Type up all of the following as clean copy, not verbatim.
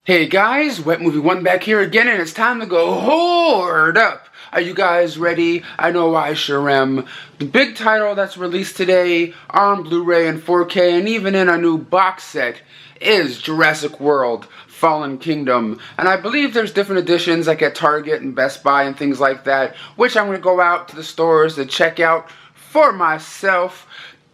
Hey guys, Wet Movie 1 back here again, and it's time to go hoard up. Are you guys ready? I know I sure am. The big title that's released today on Blu-ray and 4K and even in a new box set is Jurassic World Fallen Kingdom. And I believe there's different editions like at Target and Best Buy and things like that, which I'm going to go out to the stores to check out for myself.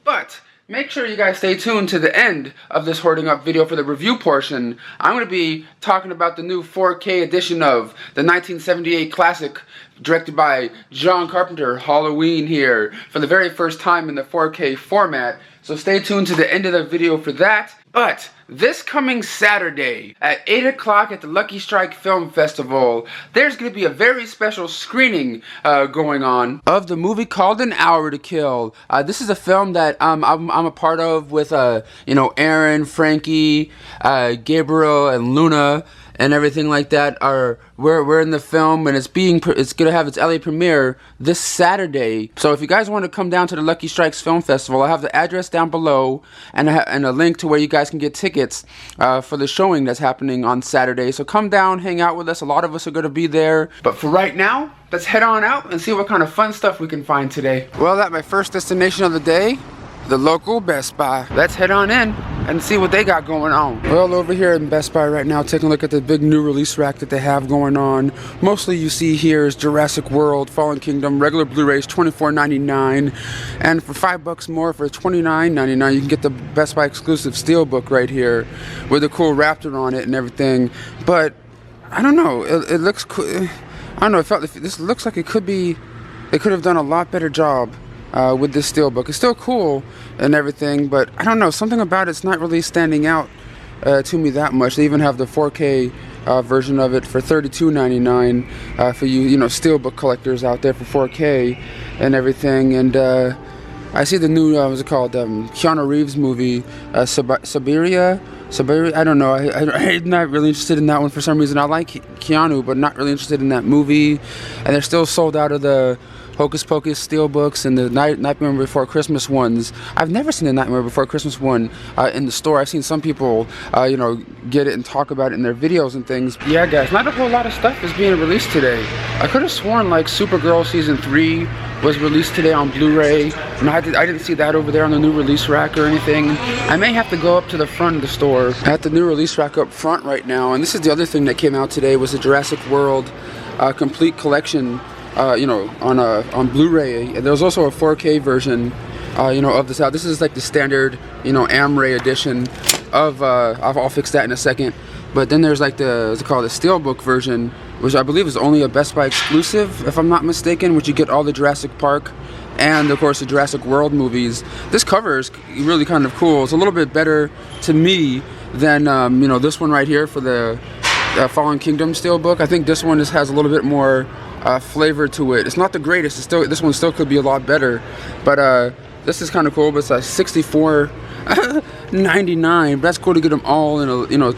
But make sure you guys stay tuned to the end of this hoarding up video for the review portion. I'm going to be talking about the new 4K edition of the 1978 classic directed by John Carpenter, Halloween, here for the very first time in the 4K format. So stay tuned to the end of the video for that. But this coming Saturday at 8 o'clock at the Lucky Strike Film Festival, there's going to be a very special screening going on of the movie called An Hour to Kill. This is a film that I'm a part of with Aaron, Frankie, Gabriel, and Luna, and everything like that. We're in the film, and it's gonna have its LA premiere this Saturday. So if you guys want to come down to the Lucky Strikes Film Festival, I have the address down below and a link to where you guys can get tickets for the showing that's happening on Saturday. So come down, hang out with us. A lot of us are gonna be there. But for right now, let's head on out and see what kind of fun stuff we can find today. Well, at my first destination of the day, the local Best Buy. Let's head on in and see what they got going on. Well, over here in Best Buy right now, taking a look at the big new release rack that they have going on. Mostly you see here is Jurassic World Fallen Kingdom, regular Blu-rays, $24.99, and for $5 more, for $29.99, you can get the Best Buy exclusive Steelbook right here with a cool Raptor on it and everything. But I don't know, it looks cool. I don't know, this looks like they could have done a lot better job with this Steelbook. It's still cool and everything, but I don't know, something about it's not really standing out to me that much. They even have the 4K version of it for $32.99 for you Steelbook collectors out there for 4K and everything. And I see the new what's it called, Keanu Reeves movie, Siberia. I don't know. I'm not really interested in that one for some reason. I like Keanu, but not really interested in that movie. And they're still sold out of the Hocus Pocus Steelbooks and the Nightmare Before Christmas ones. I've never seen the Nightmare Before Christmas one in the store. I've seen some people, get it and talk about it in their videos and things. Yeah, guys, not a whole lot of stuff is being released today. I could have sworn like Supergirl Season 3 was released today on Blu-ray, and I didn't see that over there on the new release rack or anything. I may have to go up to the front of the store at the new release rack up front right now. And this is the other thing that came out today, was the Jurassic World complete collection. On Blu-ray. There's also a 4K version, of this out. This is like the standard, Amray edition of. I'll fix that in a second. But then there's like what's it called, the Steelbook version, which I believe is only a Best Buy exclusive, if I'm not mistaken, which you get all the Jurassic Park and of course the Jurassic World movies. This cover is really kind of cool. It's a little bit better to me than this one right here for the Fallen Kingdom Steelbook. I think this one just has a little bit more flavor to it. It's not the greatest. This one still could be a lot better, but this is kind of cool. But it's like $64.99. But that's cool to get them all in a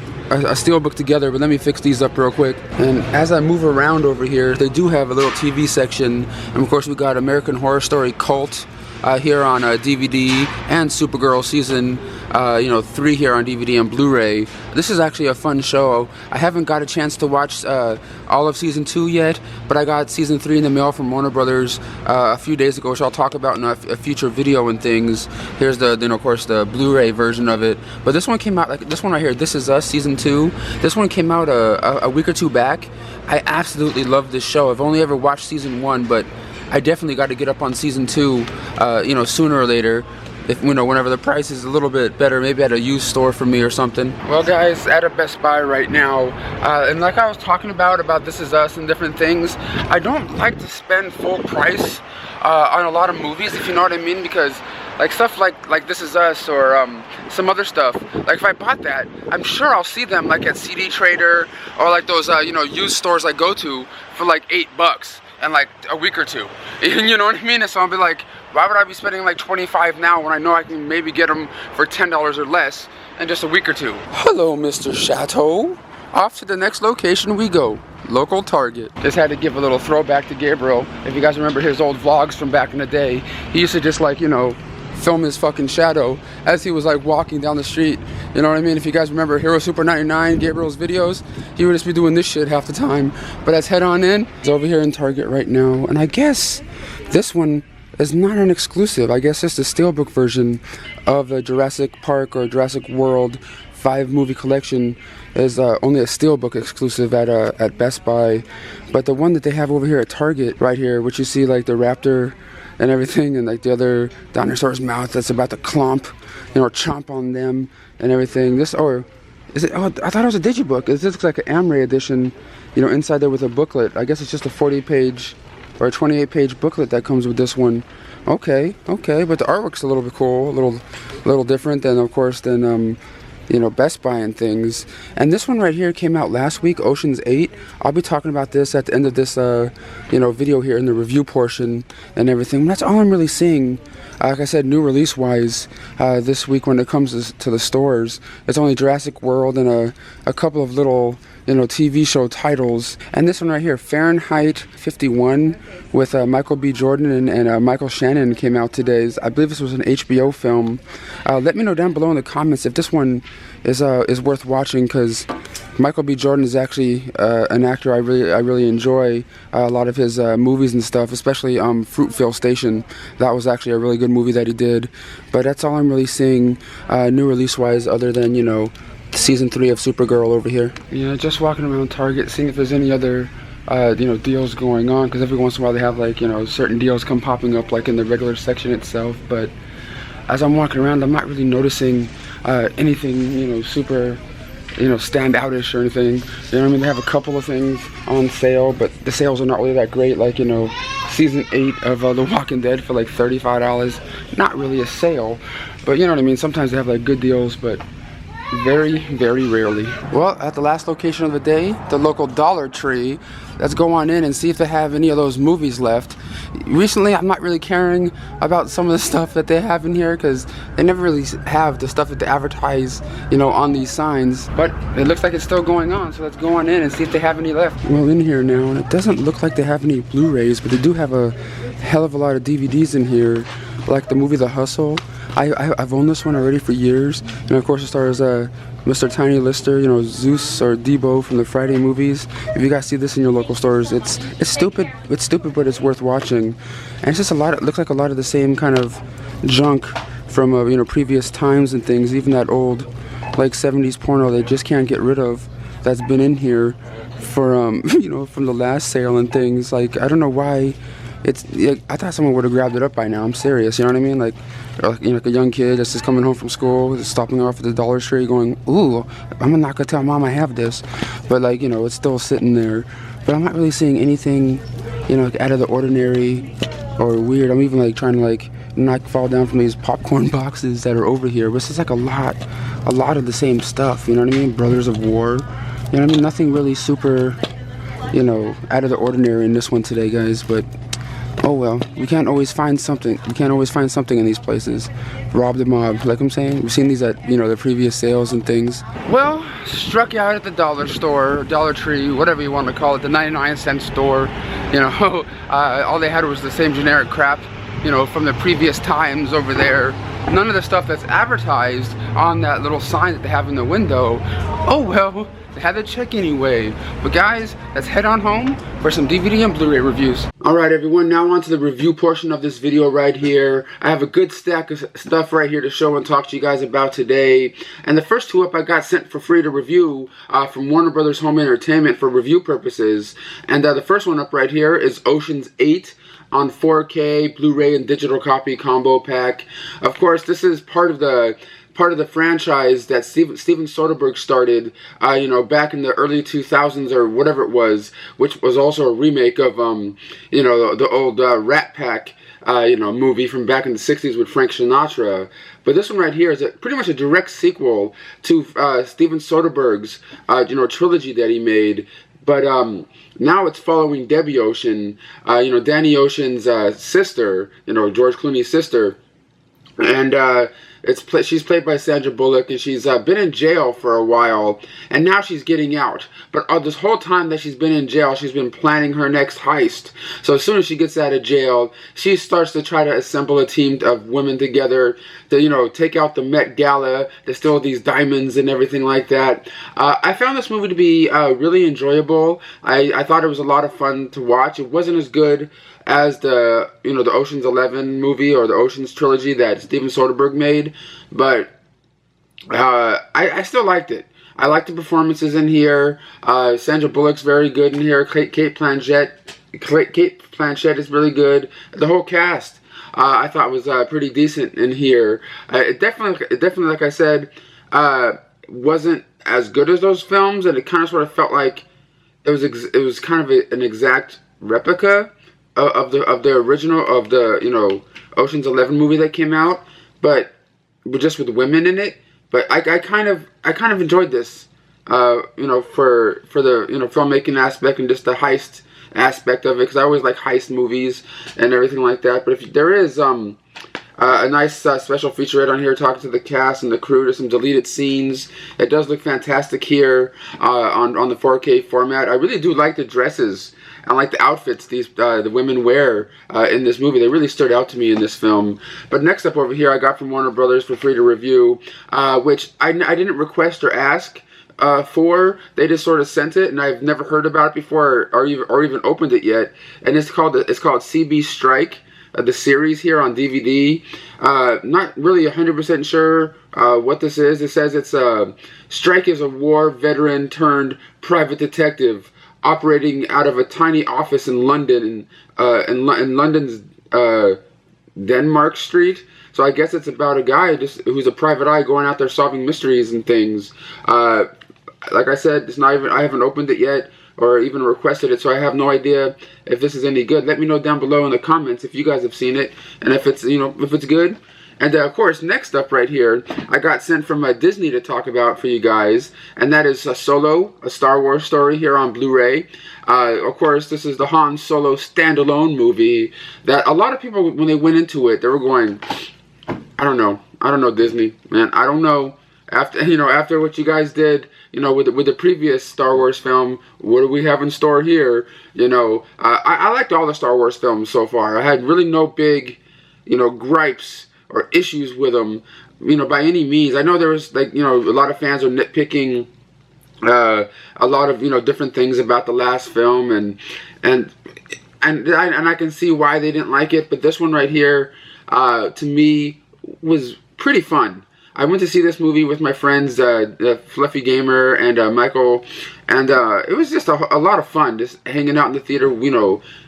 Steelbook together. But let me fix these up real quick. And as I move around over here, they do have a little TV section, and of course we got American Horror Story Cult here on DVD, and Supergirl Season 3 here on DVD and Blu-ray. This is actually a fun show. I haven't got a chance to watch all of Season 2 yet, but I got Season 3 in the mail from Warner Brothers a few days ago, which I'll talk about in a future video and things. Here's of course the Blu-ray version of it. But this one came out, like this one right here, This Is Us Season 2. This one came out a week or two back. I absolutely love this show. I've only ever watched Season 1, but I definitely got to get up on Season 2, sooner or later. If whenever the price is a little bit better, maybe at a used store for me or something. Well, guys, at a Best Buy right now, and like I was talking about This Is Us and different things, I don't like to spend full price on a lot of movies, if you know what I mean, because like stuff like This Is Us or some other stuff, like if I bought that, I'm sure I'll see them like at CD Trader or like those used stores I go to for like $8 in like a week or two. You know what I mean? And so I'll be like, why would I be spending like $25 now when I know I can maybe get them for $10 or less in just a week or two? Hello, Mr. Chateau. Off to the next location we go. Local Target. Just had to give a little throwback to Gabriel. If you guys remember his old vlogs from back in the day, he used to just like, film his fucking shadow as he was like walking down the street. You know what I mean? If you guys remember Hero Super 99, Gabriel's videos, he would just be doing this shit half the time. But let's head on in. It's over here in Target right now, and I guess this one is not an exclusive. I guess it's the steelbook version of the Jurassic Park or Jurassic World 5-movie collection is only a steelbook exclusive at Best Buy. But the one that they have over here at Target right here, which you see like the raptor and everything, and like the other dinosaur's mouth that's about to clomp, you know, chomp on them and everything. This, or is it? Oh, I thought it was a digibook. This looks like an Amray edition, you know, inside there with a booklet. I guess it's just a 40-page or a 28-page booklet that comes with this one. Okay, okay, but the artwork's a little bit cool, a little different than, of course, than you know, Best Buy and things. And this one right here came out last week, Ocean's 8. I'll be talking about this at the end of this, you know, video here in the review portion and everything. That's all I'm really seeing. Like I said, new release-wise, this week when it comes to the stores, it's only Jurassic World and a couple of little, you know, TV show titles. And this one right here, Fahrenheit 51, with Michael B. Jordan and Michael Shannon came out today. I believe this was an HBO film. Let me know down below in the comments if this one is worth watching, because Michael B. Jordan is actually an actor I really enjoy. A lot of his movies and stuff, especially Fruitvale Station. That was actually a really good movie that he did. But that's all I'm really seeing new release-wise, other than, you know, season 3 of Supergirl over here. Yeah, just walking around Target, seeing if there's any other you know, deals going on, because every once in a while they have, like, you know, certain deals come popping up like in the regular section itself. But as I'm walking around, I'm not really noticing anything, you know, super, you know, stand outish or anything. You know what I mean? They have a couple of things on sale, but the sales are not really that great. Like, you know, season 8 of The Walking Dead for like $35. Not really a sale, but you know what I mean? Sometimes they have like good deals, but very, very rarely. Well, at the last location of the day, the local Dollar Tree. Let's go on in and see if they have any of those movies left. Recently, I'm not really caring about some of the stuff that they have in here, because they never really have the stuff that they advertise, you know, on these signs. But it looks like it's still going on, so let's go on in and see if they have any left. Well, in here now, and it doesn't look like they have any Blu-rays, but they do have a hell of a lot of DVDs in here, like the movie The Hustle. I've owned this one already for years, and of course it stars Mr. Tiny Lister, you know, Zeus or Debo from the Friday movies. If you guys see this in your local stores, it's stupid, but it's worth watching. And it's just a lot. It looks like a lot of the same kind of junk from you know, previous times and things. Even that old like 70s porno they just can't get rid of, that's been in here for you know, from the last sale and things. Like, I don't know why. I thought someone would have grabbed it up by now. I'm serious, you know what I mean? Like, you know, like a young kid that's just coming home from school, just stopping off at the Dollar Tree going, ooh, I'm not gonna tell Mom I have this. But like, you know, it's still sitting there. But I'm not really seeing anything, you know, like out of the ordinary or weird. I'm even like trying to like not fall down from these popcorn boxes that are over here. But it's just like a lot of the same stuff, you know what I mean? Brothers of War, you know what I mean? Nothing really super, you know, out of the ordinary in this one today, guys. But oh well, we can't always find something. We can't always find something in these places. Rob the mob, like I'm saying. We've seen these at, you know, the previous sales and things. Well, struck out at the dollar store, Dollar Tree, whatever you want to call it, the 99-cent store. You know, all they had was the same generic crap, you know, from the previous times over there. None of the stuff that's advertised on that little sign that they have in the window. Oh well, they had to check anyway. But guys, let's head on home for some DVD and Blu-ray reviews. Alright everyone, now on to the review portion of this video right here. I have a good stack of stuff right here to show and talk to you guys about today. And the first two up I got sent for free to review from Warner Brothers Home Entertainment for review purposes. And the first one up right here is Ocean's 8 on 4K, Blu-ray and digital copy combo pack. Of course, this is part of the franchise that Steven Soderbergh started, you know, back in the early 2000s or whatever it was, which was also a remake of, you know, the old Rat Pack, you know, movie from back in the 60s with Frank Sinatra. But this one right here is pretty much a direct sequel to Steven Soderbergh's, you know, trilogy that he made. But now it's following Debbie Ocean, you know, Danny Ocean's sister, you know, George Clooney's sister. And she's played by Sandra Bullock, and she's been in jail for a while, and now she's getting out. But this whole time that she's been in jail, she's been planning her next heist. So as soon as she gets out of jail, she starts to try to assemble a team of women together to, you know, take out the Met Gala, to steal these diamonds and everything like that. I found this movie to be really enjoyable. I thought it was a lot of fun to watch. It wasn't as good as the Ocean's 11 movie or the Ocean's trilogy that Steven Soderbergh made, but I still liked it. I liked the performances in here. Sandra Bullock's very good in here. Kate Blanchett is really good. The whole cast I thought was pretty decent in here. It definitely, like I said, wasn't as good as those films, and it kind of sort of felt like it was kind of an exact replica of the original of the Ocean's 11 movie that came out, but just with women in it. But I kind of enjoyed this, for the filmmaking aspect and just the heist aspect of it, because I always like heist movies and everything like that. But if there is a nice special featurette on here talking to the cast and the crew. There's some deleted scenes. It does look fantastic here on the 4K format. I really do like the dresses. I like the outfits the women wear in this movie. They really stood out to me in this film. But next up over here, I got from Warner Brothers for free to review, which I didn't request or ask for. They just sort of sent it, and I've never heard about it before or even opened it yet. And it's called CB Strike, the series here on DVD. Not really 100% sure what this is. It says it's Strike is a war veteran turned private detective operating out of a tiny office in London, in London's Denmark Street. So I guess it's about a guy who's a private eye going out there solving mysteries and things. Like I said, I haven't opened it yet or even requested it, so I have no idea if this is any good. Let me know down below in the comments if you guys have seen it and if it's good. And of course, next up right here, I got sent from Disney to talk about for you guys, and that is Solo, a Star Wars story here on Blu-ray. Of course, this is the Han Solo standalone movie that a lot of people, when they went into it, they were going, I don't know Disney, man, I don't know. After what you guys did, with the previous Star Wars film, what do we have in store here? I liked all the Star Wars films so far. I had really no big, gripes or issues with them, by any means. I know there was a lot of fans are nitpicking a lot of different things about the last film, and I can see why they didn't like it. But this one right here, to me, was pretty fun. I went to see this movie with my friends, Fluffy Gamer and Michael, and it was just a lot of fun, just hanging out in the theater,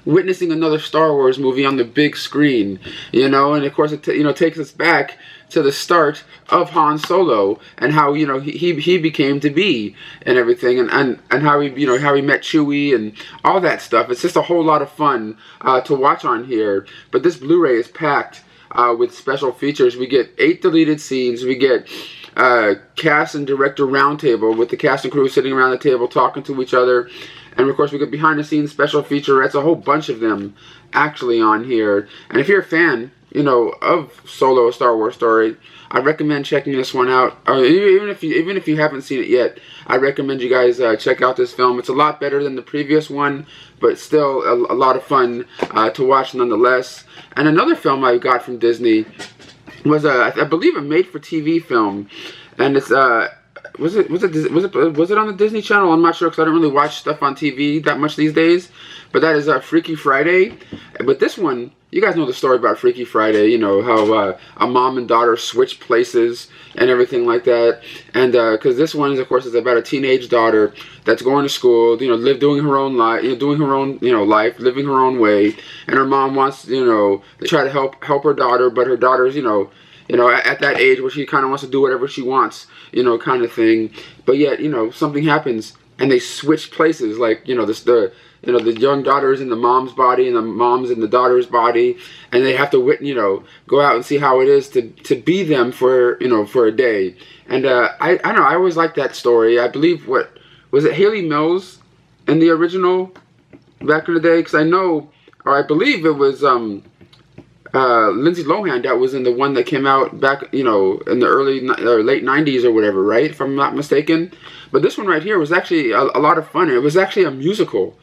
witnessing another Star Wars movie on the big screen, and of course it takes us back to the start of Han Solo and how he became to be and everything, and how he met Chewie and all that stuff. It's just a whole lot of fun to watch on here. But this Blu-ray is packed with special features. We get 8 deleted scenes. We get cast and director roundtable with the cast and crew sitting around the table talking to each other. And of course we get behind the scenes special featurettes, a whole bunch of them actually on here. And if you're a fan, of Solo, a Star Wars story, I recommend checking this one out. Even if you haven't seen it yet, I recommend you guys check out this film. It's a lot better than the previous one, but still a lot of fun to watch nonetheless. And another film I got from Disney was I believe a made-for-TV film, and it's was it on the Disney Channel? I'm not sure, because I don't really watch stuff on TV that much these days. But that is Freaky Friday. But this one, you guys know the story about Freaky Friday. How a mom and daughter switch places and everything like that. And because this one, of course, is about a teenage daughter that's going to school, doing her own life, life, living her own way. And her mom wants, to try to help her daughter, but her daughter's, at that age where she kind of wants to do whatever she wants, kind of thing. But yet, something happens and they switch places. Like, the young daughter is in the mom's body and the mom's in the daughter's body, and they have to, go out and see how it is to be them for, for a day. And I don't know, I always liked that story. I believe, was it Haley Mills in the original back in the day? Because I believe it was Lindsay Lohan that was in the one that came out back, you know, in the early or late 90s or whatever, right? If I'm not mistaken. But this one right here was actually a lot of fun. It was actually a musical.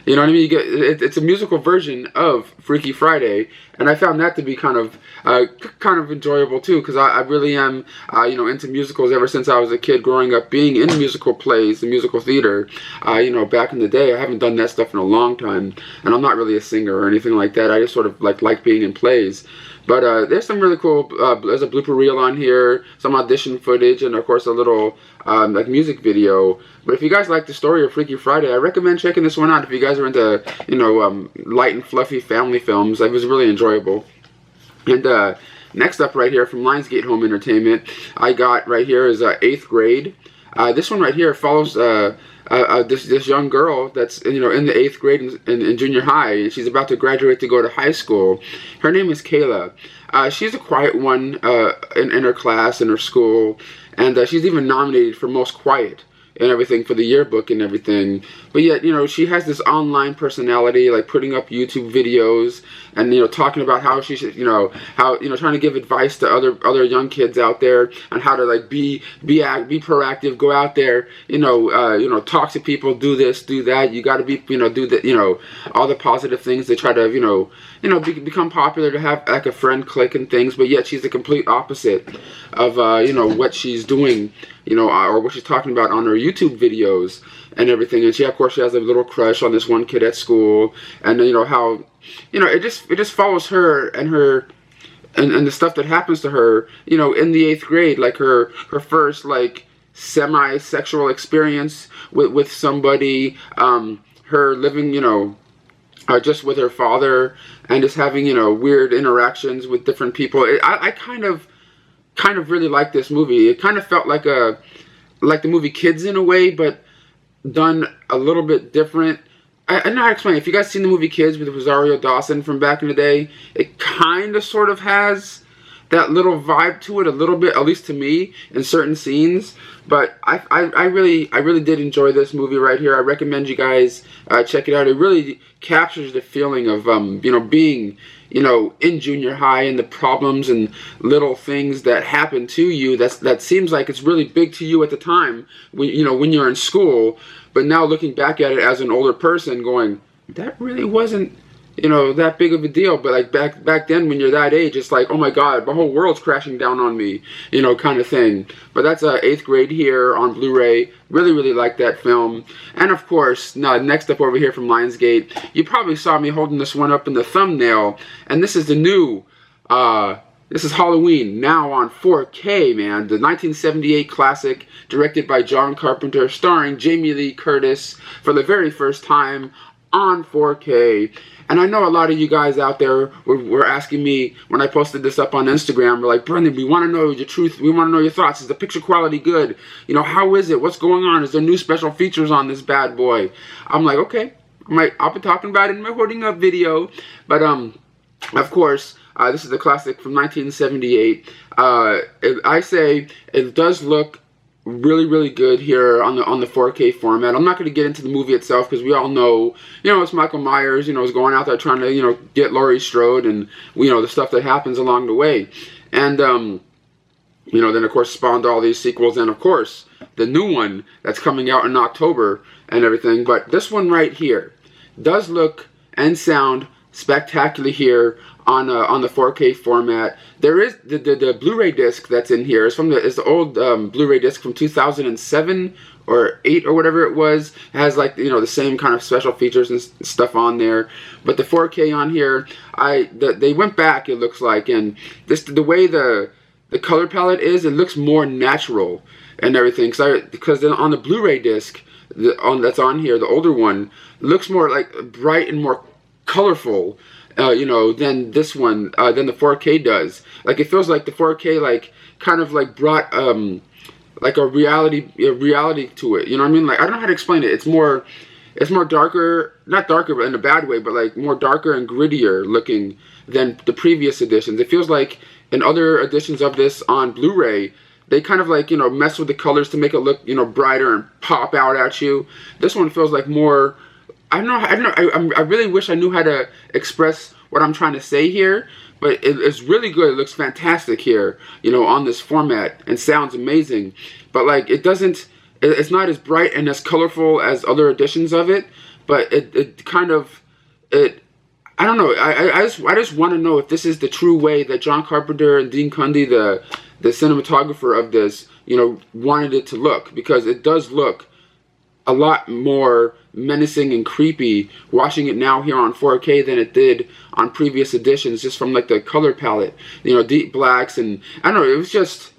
You know what I mean? You get, it's a musical version of Freaky Friday, and I found that to be kind of enjoyable too, because I really am you know, into musicals ever since I was a kid, growing up being in musical plays, the musical theater. You know, back in the day, I haven't done that stuff in a long time, and I'm not really a singer or anything like that. I just sort of like being in plays. But there's some really cool, there's a blooper reel on here, some audition footage, and of course a little like music video. But if you guys like the story of Freaky Friday, I recommend checking this one out. If you guys are into, you know, light and fluffy family films, it was really enjoyable. And next up right here from Lionsgate Home Entertainment, I got right here is 8th grade. This one right here follows this young girl that's, you know, in the 8th grade in junior high. She's about to graduate to go to high school. Her name is Kayla. She's a quiet one in her class, in her school, and she's even nominated for most quiet and everything for the yearbook and everything. But yet, you know, she has this online personality, like putting up YouTube videos and, you know, talking about how she should, you know, trying to give advice to other young kids out there on how to like be proactive, go out there, you know, talk to people, do this, do that. You got to be, you know, do that, you know, all the positive things they try to, you know, become popular, to have like a friend clique and things. But yet she's the complete opposite of, you know, what she's doing, you know, or what she's talking about on her YouTube videos and everything. And she, of course, she has a little crush on this one kid at school, and you know how, you know, it just follows her and the stuff that happens to her, you know, in the 8th grade, like her first like semi-sexual experience with somebody, her living, you know, just with her father, and just having, you know, weird interactions with different people. I kind of really like this movie. It kind of felt like the movie Kids in a way, but done a little bit different. I know how to explain. If you guys seen the movie Kids with Rosario Dawson from back in the day, it kind of sort of has that little vibe to it a little bit, at least to me, in certain scenes. But I really did enjoy this movie right here. I recommend you guys check it out. It really captures the feeling of you know, being, you know, in junior high, and the problems and little things that happen to you that seems like it's really big to you at the time when, you know, when you're in school, but now looking back at it as an older person, going, that really wasn't, you know, that big of a deal. But like back then, when you're that age, it's like, oh my God, the whole world's crashing down on me, you know, kind of thing. But that's 8th grade here on Blu-ray. Really like that film. And of course, now next up over here from Lionsgate, you probably saw me holding this one up in the thumbnail, and this is the new this is Halloween, now on 4K, man. The 1978 classic, directed by John Carpenter, starring Jamie Lee Curtis for the very first time on 4K. And I know a lot of you guys out there were asking me when I posted this up on Instagram, we're like, Brendan, we want to know your truth, we want to know your thoughts. Is the picture quality good? You know, how is it? What's going on? Is there new special features on this bad boy? I'm like, okay, I'll be talking about it in my Hoarding Up video. But of course, this is the classic from 1978. I say it does look really good here on the 4K format. I'm not going to get into the movie itself, because we all know, you know, it's Michael Myers, you know, is going out there trying to, you know, get Laurie Strode, and, you know, the stuff that happens along the way. And you know, then of course spawned all these sequels, and of course the new one that's coming out in October and everything. But this one right here does look and sound spectacular here on the 4K format. There is the Blu-ray disc that's in here. It's the old Blu-ray disc from 2007 or 8 or whatever it was. It has, like, you know, the same kind of special features and stuff on there. But the 4K on here, they went back, it looks like, and the way the color palette is, it looks more natural and everything. Because on the Blu-ray disc that's on here, the older one, looks more like bright and more colorful, you know, than this one, than the 4K does. Like, it feels like the 4K, like, kind of like brought like a reality to it. You know what I mean? Like, I don't know how to explain it. It's more darker, not darker, but in a bad way, but like more darker and grittier looking than the previous editions. It feels like in other editions of this on Blu-ray, they kind of, like, you know, mess with the colors to make it look, you know, brighter and pop out at you. This one feels like more I really wish I knew how to express what I'm trying to say here, but it's really good. It looks fantastic here, you know, on this format, and sounds amazing. But like, it's not as bright and as colorful as other editions of it, but it kind of, I don't know. I just want to know if this is the true way that John Carpenter and Dean Cundey, the cinematographer of this, you know, wanted it to look, because it does look a lot more menacing and creepy watching it now here on 4K than it did on previous editions, just from like the color palette, you know, deep blacks, and I don't know, it was just,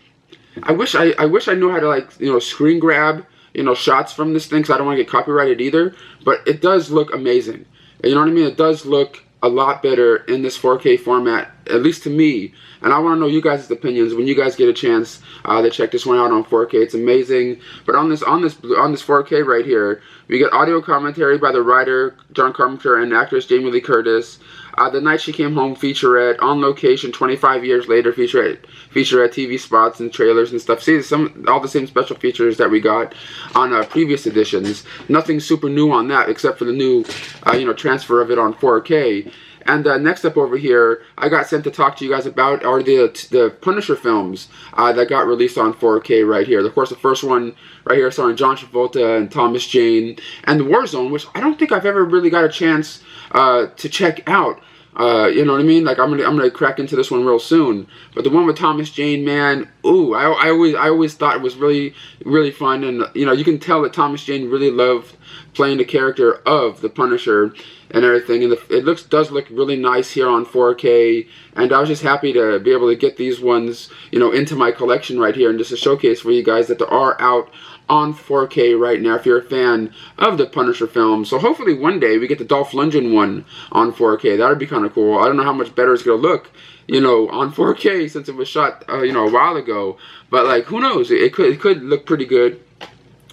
I wish I knew how to, like, you know, screen grab, you know, shots from this thing, because I don't want to get copyrighted either, but it does look amazing. You know what I mean? It does look a lot better in this 4K format, at least to me. And I want to know you guys' opinions when you guys get a chance to check this one out on 4K. It's amazing. But on this 4K right here, we get audio commentary by the writer John Carpenter and actress Jamie Lee Curtis. The Night She Came Home featurette, on location 25 years later featurette TV spots and trailers and stuff. See, all the same special features that we got on previous editions. Nothing super new on that, except for the new, you know, transfer of it on 4K. And next up over here, I got sent to talk to you guys about are the Punisher films that got released on 4K right here. Of course, the first one right here starring John Travolta and Thomas Jane, and the Warzone, which I don't think I've ever really got a chance to check out. You know what I mean? Like, I'm gonna crack into this one real soon. But the one with Thomas Jane, man, ooh, I always thought it was really, really fun, and you know, you can tell that Thomas Jane really loved playing the character of the Punisher and everything, and it does look really nice here on 4K, and I was just happy to be able to get these ones, you know, into my collection right here, and just a showcase for you guys that they are out on 4K right now if you're a fan of the Punisher film. So hopefully one day we get the Dolph Lundgren one on 4K. That would be kind of cool. I don't know how much better it's going to look, you know, on 4K since it was shot, you know, a while ago. But like, who knows? It could look pretty good.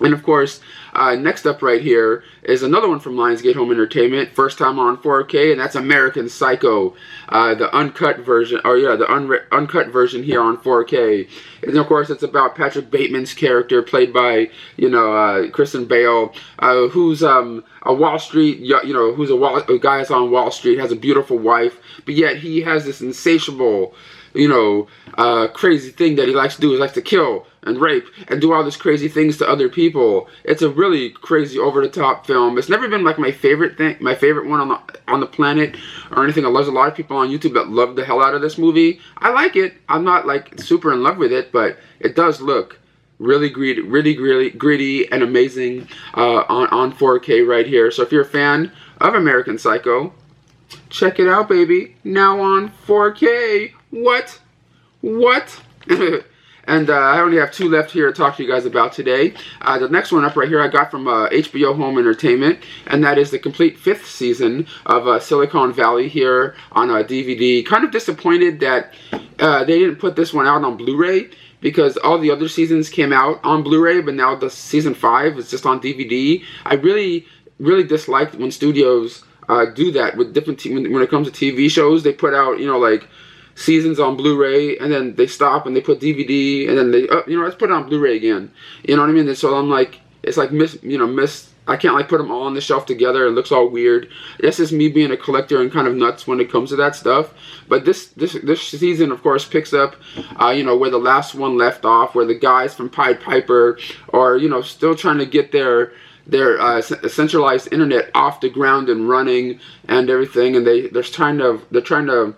And of course, next up right here is another one from Lionsgate Home Entertainment, first time on 4K, and that's American Psycho, the uncut version, or yeah, the uncut version here on 4K. And of course, it's about Patrick Bateman's character, played by, you know, Kristen Bale, who's a Wall Street, you know, who's a guy that's on Wall Street, has a beautiful wife, but yet he has this insatiable, you know, crazy thing that he likes to do. He likes to kill and rape and do all these crazy things to other people. It's a really crazy, over-the-top film. It's never been like my favorite one on the planet or anything. There's a lot of people on YouTube that love the hell out of this movie. I like it. I'm not like super in love with it, but it does look really gritty and amazing on 4K right here. So if you're a fan of American Psycho, check it out, baby. Now on 4K. What? And I only have two left here to talk to you guys about today. The next one up right here I got from HBO Home Entertainment, and that is the complete 5th season of Silicon Valley here on DVD. Kind of disappointed that they didn't put this one out on Blu-ray, because all the other seasons came out on Blu-ray, but now the season 5 is just on DVD. I really disliked when studios do that with different when it comes to TV shows. They put out, you know, like seasons on Blu-ray, and then they stop and they put DVD, and then they, you know, let's put it on Blu-ray again. You know what I mean? And so I'm like, it's like I can't like put them all on the shelf together. It looks all weird. That's just me being a collector and kind of nuts when it comes to that stuff. But this season, of course, picks up, you know, where the last one left off, where the guys from Pied Piper are, you know, still trying to get their centralized internet off the ground and running and everything, and they're trying to,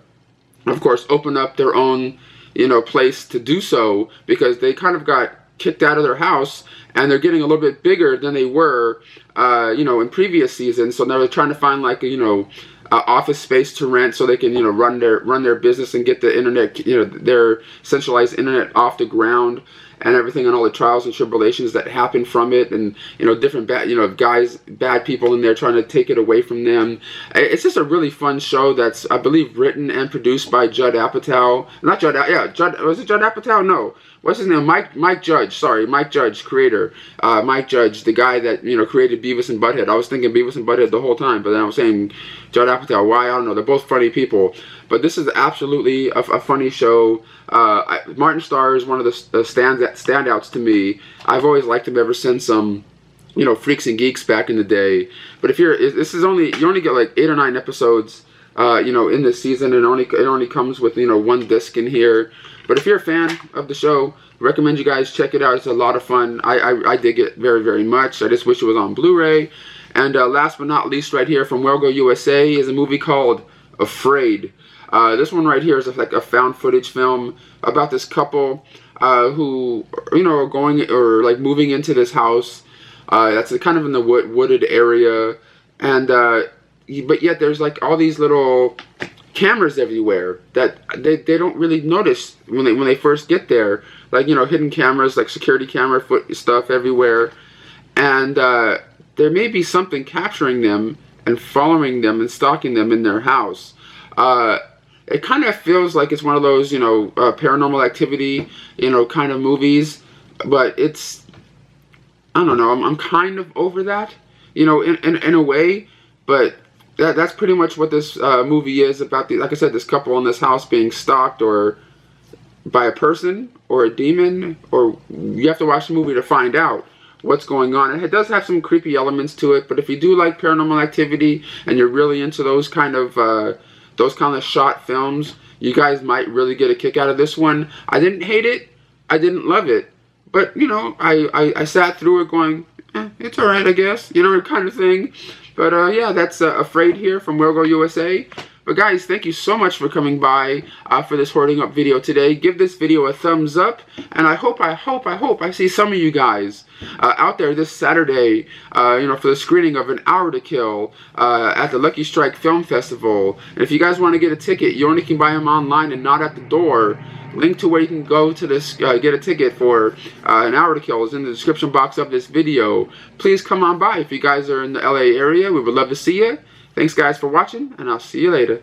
of course, open up their own, you know, place to do so, because they kind of got kicked out of their house, and they're getting a little bit bigger than they were, you know, in previous seasons. So now they're trying to find, like, you know, office space to rent so they can, you know, run their business and get the internet, you know, their centralized internet off the ground and everything, and all the trials and tribulations that happen from it, and, you know, different bad people in there trying to take it away from them. It's just a really fun show that's, I believe, written and produced by Judd Apatow. Not Judd, yeah, Judd, was it Judd Apatow? No. What's his name? Mike Judge, sorry, Mike Judge, creator. Mike Judge, the guy that, you know, created Beavis and Butthead. I was thinking Beavis and Butthead the whole time, but then I was saying Judd Apatow. Why? I don't know. They're both funny people. But this is absolutely a funny show. Martin Starr is one of the standouts to me. I've always liked him ever since you know, Freaks and Geeks back in the day. But if you're, this is only, you only get like 8 or 9 episodes, you know, in this season, and it only comes with, you know, 1 disc in here. But if you're a fan of the show, recommend you guys check it out. It's a lot of fun. I dig it very, very much. I just wish it was on Blu-ray. And last but not least, right here from Wergo USA is a movie called Afraid. This one right here is like a found footage film about this couple who, you know, are going or like moving into this house that's kind of in the wooded area, and but yet there's like all these little cameras everywhere that they don't really notice when they first get there, like, you know, hidden cameras, like security camera foot stuff everywhere, and there may be something capturing them and following them and stalking them in their house. It kind of feels like it's one of those, you know, Paranormal Activity, you know, kind of movies, but it's, I don't know, I'm kind of over that, you know, in a way, but that's pretty much what this movie is about. Like I said, this couple in this house being stalked or by a person or a demon, or you have to watch the movie to find out what's going on. And it does have some creepy elements to it, but if you do like Paranormal Activity and you're really into those kind of shot films, you guys might really get a kick out of this one. I didn't hate it, I didn't love it, but, you know, I sat through it going, it's alright, I guess, you know, kind of thing. But yeah, that's Afraid here from Wergo USA. But guys, thank you so much for coming by for this Hoarding Up video today. Give this video a thumbs up, and I hope I see some of you guys out there this Saturday, you know, for the screening of An Hour to Kill at the Lucky Strike Film Festival. And if you guys want to get a ticket, you only can buy them online and not at the door. Link to where you can go to this, get a ticket for An Hour to Kill is in the description box of this video. Please come on by if you guys are in the LA area. We would love to see you. Thanks guys for watching, and I'll see you later.